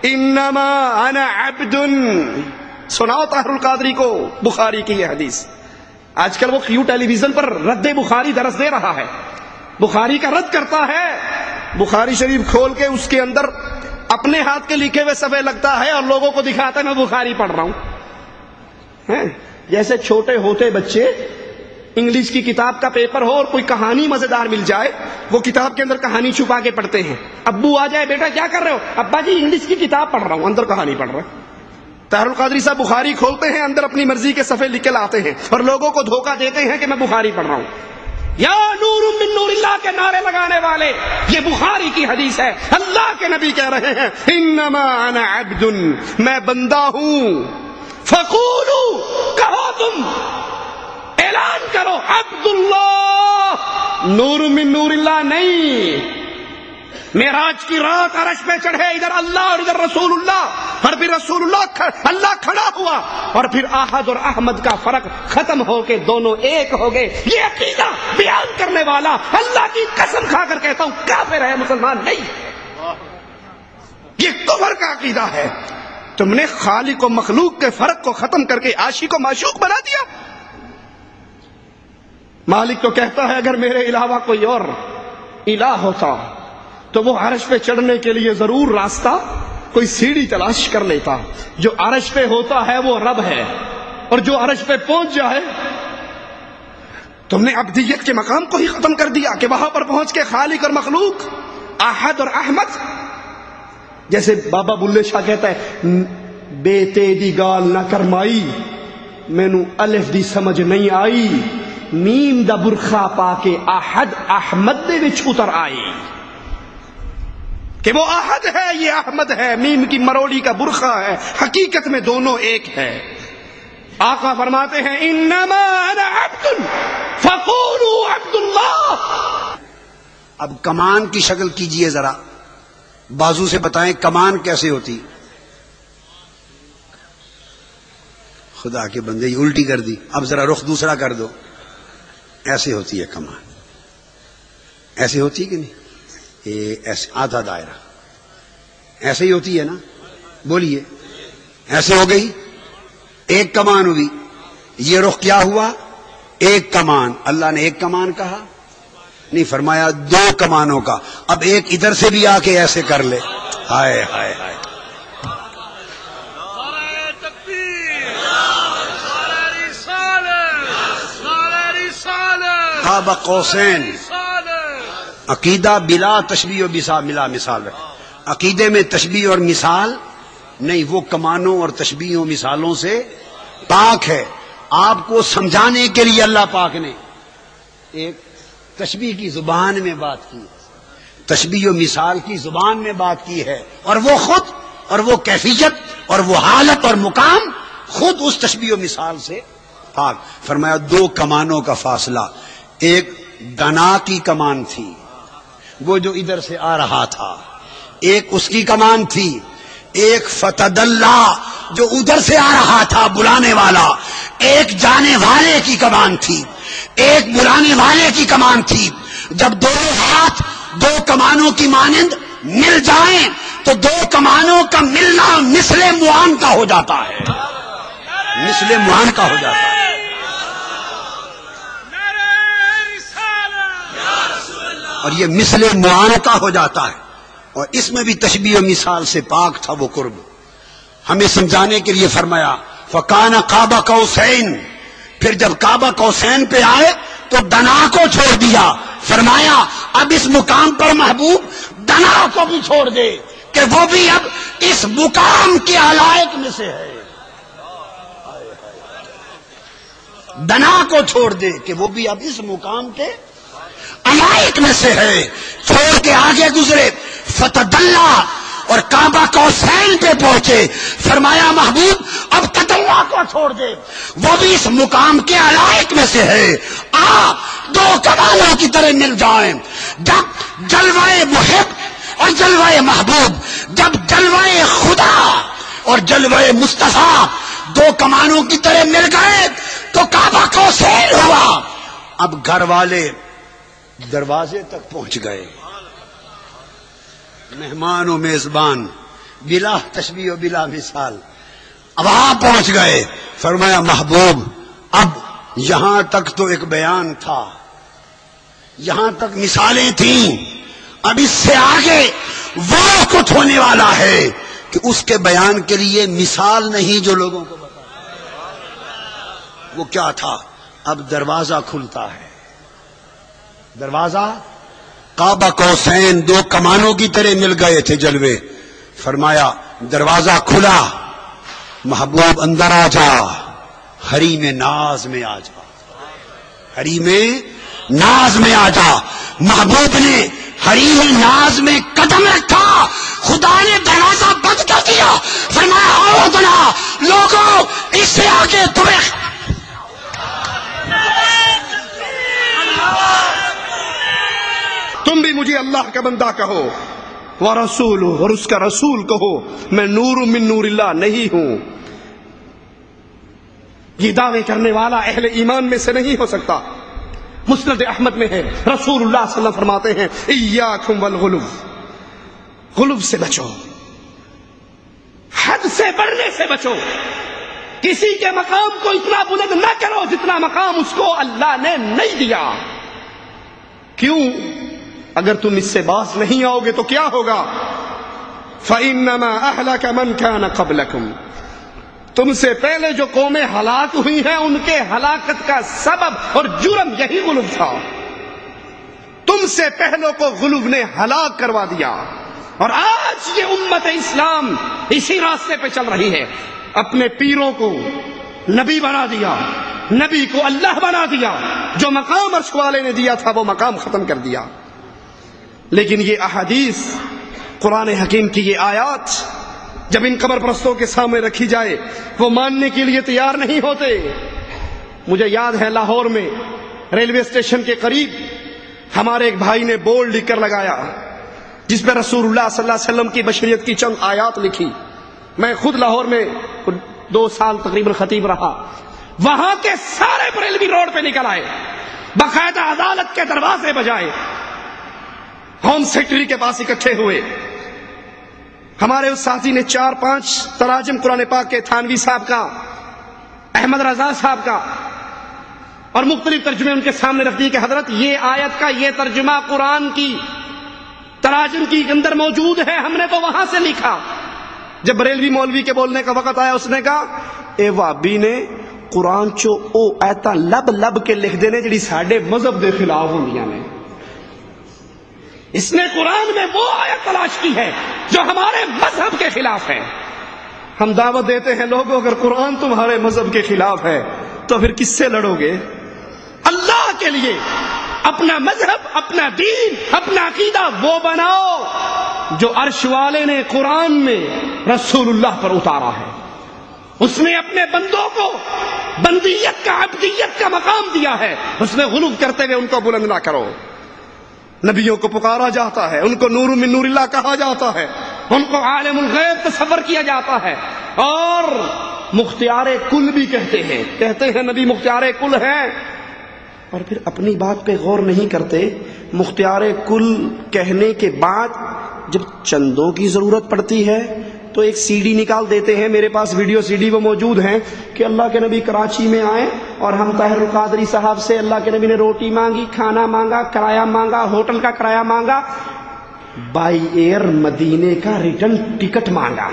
انما انا عبد. سناؤ طاہر القادری کو بخاری کی یہ حدیث. آج کل وہ کیوں ٹیلی ویژن پر رد بخاری درس دے رہا ہے، بخاری کا رد کرتا ہے. بخاری شریف کھول کے اس کے اندر اپنے ہاتھ کے لکھے ہوئے صفحے لگتا ہے اور لوگوں کو دکھاتا ہے میں بخاری پڑھ رہا ہوں. جیسے چھوٹے ہوتے بچے انگلش کی کتاب کا پیپر ہو اور کوئی کہانی مزیدار مل جائے، وہ کتاب کے اندر کہانی چھپا کے پڑھتے ہیں. ابو آ جائے، بیٹا کیا کر رہے ہو؟ ابا جی انگلش کی کتاب پڑھ رہا ہوں، اندر کہانی پڑھ رہا ہوں. طاہر القادری صاحب بخاری کھولتے ہیں، اندر اپنی مرضی کے صفحے لکھ کے لاتے ہیں اور لوگوں کو دھوکہ دیتے ہیں کہ میں بخاری پڑھ رہا ہوں. یا نور من نور اللہ کے نعرے لگانے والے، یہ بخاری کی حدیث ہے. اللہ کے نبی کہہ رہے ہیں انما انا عبد، میں بندہ ہوں. فقولوا، کہو تم، اعلان کرو عبداللہ، نور من نور اللہ نہیں. معراج کی رات عرش پہ چڑھے، ادھر اللہ اور ادھر رسول اللہ، اور پھر رسول اللہ کھڑا ہوا، اور پھر احد اور احمد کا فرق ختم ہو کے دونوں ایک ہو گئے. یہ عقیدہ بیان کرنے والا اللہ کی قسم کھا کر کہتا ہوں کافر ہے، مسلمان نہیں. یہ کفر کا عقیدہ ہے. تم نے خالق و مخلوق کے فرق کو ختم کر کے عاشق و معشوق بنا دیا. مالک تو کہتا ہے اگر میرے علاوہ کوئی اور الہ ہوتا تو وہ عرش پہ چڑھنے کے لیے ضرور راستہ کوئی سیڑھی تلاش کر لیتا. جو عرش پہ ہوتا ہے وہ رب ہے، اور جو عرش پہ پہنچ جائے، تم نے عبدیت کے مقام کو ہی ختم کر دیا کہ وہاں پر پہنچ کے خالق اور مخلوق، احد اور احمد. جیسے بابا بلے شاہ کہتا ہے بیٹے دی گال نہ کرمائی، مینو الف دی سمجھ نہیں آئی، میم دا برخا پا کے احد احمد دے وچ اتر آئی. کہ وہ احد ہے، یہ احمد ہے، میم کی مروڑی کا برخا ہے، حقیقت میں دونوں ایک ہے. آقا فرماتے ہیں انما انا عبد فقولوا عبداللہ. اب کمان کی شکل کیجئے ذرا، بازو سے بتائیں کمان کیسے ہوتی. خدا کے بندے یہ الٹی کر دی. اب ذرا رخ دوسرا کر دو. ایسے ہوتی ہے کمان. ایسے ہوتی ہے کہ نہیں؟ ایسے آدھا دائرہ ایسے ہی ہوتی ہے نا. بولیے ایسے ہو گئی، ایک کمان ہوئی. یہ رخ کیا ہوا؟ ایک کمان. اللہ نے ایک کمان کہا نہیں، فرمایا دو کمانوں کا. اب ایک ادھر سے بھی آ کے ایسے کر لے. ہائے ہائے ہائے. قاب قوسین. عقیدہ بلا تشبیہ و بلا مثال ہے. عقیدے میں تشبیہ اور مثال نہیں، وہ کمانوں اور تشبیہ و مثالوں سے پاک ہے. آپ کو سمجھانے کے لیے اللہ پاک نے ایک تشبیہ کی زبان میں بات کی، تشبیہ و مثال کی زبان میں بات کی ہے، اور وہ خود اور وہ کیفیت اور وہ حالت اور مقام خود اس تشبیہ و مثال سے پاک. فرمایا دو کمانوں کا فاصلہ. ایک دنا کی کمان تھی، وہ جو ادھر سے آ رہا تھا، ایک اس کی کمان تھی. ایک فتد اللہ جو ادھر سے آ رہا تھا بلانے والا، ایک جانے والے کی کمان تھی، ایک بلانے والے کی کمان تھی. جب دونوں ہاتھ دو کمانوں کی مانند مل جائیں تو دو کمانوں کا ملنا مثل معان کا ہو جاتا ہے، مثل معان کا ہو جاتا ہے. اور یہ مثل معان کا ہو جاتا ہے. اور اس میں بھی تشبیہ و مثال سے پاک تھا وہ قرب. ہمیں سمجھانے کے لیے فرمایا فکان قاب قوسین. پھر جب کعبہ قوسین پہ آئے تو دنا کو چھوڑ دیا. فرمایا اب اس مقام پر محبوب دنا کو بھی چھوڑ دے کہ وہ بھی اب اس مقام کے علائق میں سے ہے. دنا کو چھوڑ دے کہ وہ بھی اب اس مقام کے علائق میں سے ہے. چھوڑ کے آگے گزرے فتد اللہ اور کعبہ قوسین پہ پہنچے. فرمایا محبوب اب تدلہ کو چھوڑ دے، وہ بھی اس مقام کے علائق میں سے ہے. آ دو کمالوں کی طرح مل جائیں. جب جلوہ محب اور جلوہ محبوب، جب جلوہ خدا اور جلوہ مصطفیٰ دو کمانوں کی طرح مل گئے تو کعبہ قوسین ہوا. اب گھر والے دروازے تک پہنچ گئے. مہمان و میزبان بلا تشبیہ و بلا مثال. اب وہاں پہنچ گئے. فرمایا محبوب اب یہاں تک تو ایک بیان تھا, یہاں تک مثالیں تھیں, اب اس سے آگے وہ کچھ ہونے والا ہے کہ اس کے بیان کے لیے مثال نہیں جو لوگوں کو بتا. وہ کیا تھا؟ اب دروازہ کھلتا ہے. دروازہ کعبہ قوسین دو کمانوں کی طرح مل گئے تھے جلوے. فرمایا دروازہ کھلا, محبوب اندر آ جا, حریم ناز میں آ جا, حریم ناز میں آ جا. محبوب نے حریم ناز میں قدم رکھا, خدا نے دروازہ بند کر دیا. فرمایا آؤ بنا لوگوں, اس سے آگے تمہیں تم بھی مجھے اللہ کا بندہ کہو, ورسول, اور اس کا رسول کہو. میں نور من نور اللہ نہیں ہوں. یہ دعوے کرنے والا اہل ایمان میں سے نہیں ہو سکتا. مسند احمد میں ہے, رسول اللہ صلی اللہ علیہ وسلم فرماتے ہیں ایاکم والغلو, غلو سے بچو, حد سے بڑھنے سے بچو. کسی کے مقام کو اتنا بلند نہ کرو جتنا مقام اس کو اللہ نے نہیں دیا. کیوں؟ اگر تم اس سے باز نہیں آؤ گے تو کیا ہوگا؟ فَإِنَّمَا أَهْلَكَ مَنْ كَانَ قَبْلَكُمْ, تم سے پہلے جو قومیں ہلاک ہوئی ہیں ان کے ہلاکت کا سبب اور جرم یہی غلو تھا. تم سے پہلوں کو غلو نے ہلاک کروا دیا, اور آج یہ امت اسلام اسی راستے پہ چل رہی ہے. اپنے پیروں کو نبی بنا دیا, نبی کو اللہ بنا دیا. جو مقام عرش والے نے دیا تھا وہ مقام ختم کر دیا. لیکن یہ احادیث, قرآن حکیم کی یہ آیات جب ان قبر پرستوں کے سامنے رکھی جائے وہ ماننے کے لیے تیار نہیں ہوتے. مجھے یاد ہے لاہور میں ریلوے اسٹیشن کے قریب ہمارے ایک بھائی نے بورڈ لکھ کر لگایا جس پہ رسول اللہ صلی اللہ علیہ وسلم کی بشریت کی چند آیات لکھی. میں خود لاہور میں 2 سال تقریباً خطیب رہا. وہاں کے سارے بریلوی روڈ پہ نکل آئے, باقاعدہ عدالت کے دروازے بجائے, ہوم سیکرٹری کے پاس اکٹھے ہوئے. ہمارے اس ساتھی نے 4-5 تراجم قرآن پاک کے, تھانوی صاحب کا, احمد رضا صاحب کا, اور مختلف ترجمے ان کے سامنے رکھ دیے کہ حضرت یہ آیت کا یہ ترجمہ قرآن کی تراجم کی اندر موجود ہے, ہم نے تو وہاں سے لکھا. جب بریلوی مولوی کے بولنے کا وقت آیا اس نے کہا اے وابی نے قرآن چو او ایتا لب لب کے لکھ دینے جڑی ساڈے مذہب دے خلاف ہوندیاں نے. اس نے قرآن میں وہ آیت تلاش کی ہے جو ہمارے مذہب کے خلاف ہے. ہم دعوت دیتے ہیں لوگوں, اگر قرآن تمہارے مذہب کے خلاف ہے تو پھر کس سے لڑو گے؟ اللہ کے لیے اپنا مذہب, اپنا دین, اپنا عقیدہ وہ بناؤ جو عرش والے نے قرآن میں رسول اللہ پر اتارا ہے. اس نے اپنے بندوں کو بندیت کا, عبدیت کا مقام دیا ہے. اس میں غلو کرتے ہوئے ان کو بلند نہ کرو. نبیوں کو پکارا جاتا ہے, ان کو نور من نور اللہ کہا جاتا ہے, ان کو عالم الغیب تصور کیا جاتا ہے, اور مختار کل بھی کہتے ہیں نبی مختار کل ہیں, اور پھر اپنی بات پہ غور نہیں کرتے. مختار کل کہنے کے بعد جب چندوں کی ضرورت پڑتی ہے تو ایک سی ڈی نکال دیتے ہیں. میرے پاس ویڈیو سی ڈی وہ موجود ہیں کہ اللہ کے نبی کراچی میں آئے اور ہم طاہر القادری صاحب سے اللہ کے نبی نے روٹی مانگی, کھانا مانگا, کرایہ مانگا, ہوٹل کا کرایہ مانگا, بائی ایئر مدینے کا ریٹرن ٹکٹ مانگا.